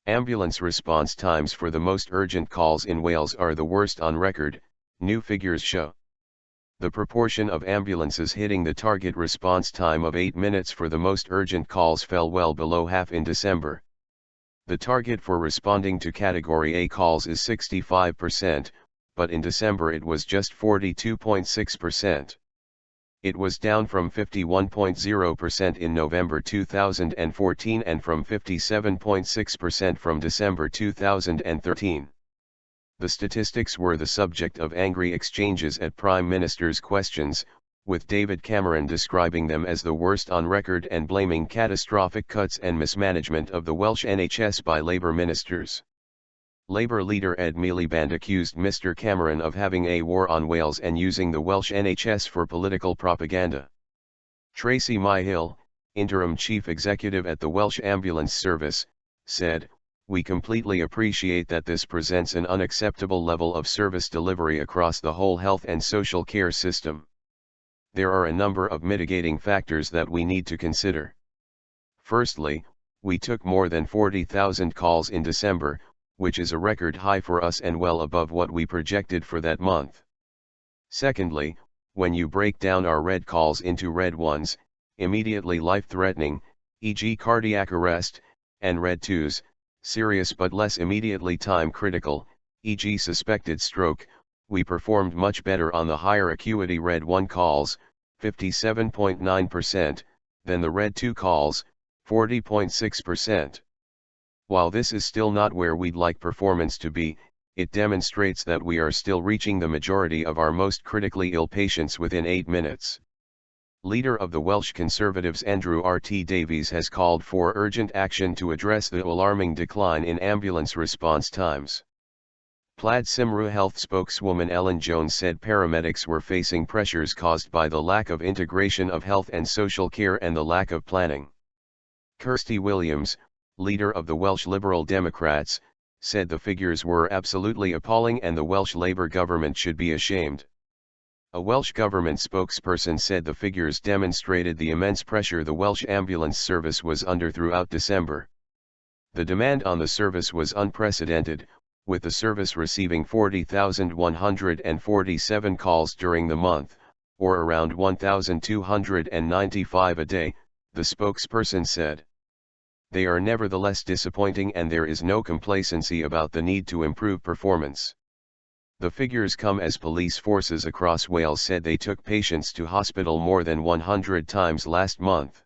Ambulance response times for the most urgent calls in Wales are the worst on record, new figures show. The proportion of ambulances hitting the target response time of 8 minutes for the most urgent calls fell well below half in December. The target for responding to Category A calls is 65%, but in December it was just 42.6%. It was down from 51.0% in November 2014 and from 57.6% from December 2013. The statistics were the subject of angry exchanges at Prime Minister's questions, with David Cameron describing them as the worst on record and blaming catastrophic cuts and mismanagement of the Welsh NHS by Labour ministers. Labour leader Ed Miliband accused Mr Cameron of having a war on Wales and using the Welsh NHS for political propaganda. Tracy Myhill, interim chief executive at the Welsh Ambulance Service, said, "We completely appreciate that this presents an unacceptable level of service delivery across the whole health and social care system. There are a number of mitigating factors that we need to consider. Firstly, we took more than 40,000 calls in December, which is a record high for us and well above what we projected for that month. Secondly, when you break down our red calls into red ones, immediately life-threatening, e.g. cardiac arrest, and red twos, serious but less immediately time-critical, e.g. suspected stroke, we performed much better on the higher acuity red 1 calls, 57.9%, than the red 2 calls, 40.6%. While this is still not where we'd like performance to be, it demonstrates that we are still reaching the majority of our most critically ill patients within 8 minutes." Leader of the Welsh Conservatives Andrew R.T. Davies has called for urgent action to address the alarming decline in ambulance response times. Plaid Cymru Health spokeswoman Ellen Jones said paramedics were facing pressures caused by the lack of integration of health and social care and the lack of planning. Kirsty Williams, leader of the Welsh Liberal Democrats, said the figures were absolutely appalling and the Welsh Labour government should be ashamed. A Welsh Government spokesperson said the figures demonstrated the immense pressure the Welsh Ambulance Service was under throughout December. The demand on the service was unprecedented, with the service receiving 40,147 calls during the month, or around 1,295 a day, the spokesperson said. They are nevertheless disappointing and there is no complacency about the need to improve performance. The figures come as police forces across Wales said they took patients to hospital more than 100 times last month.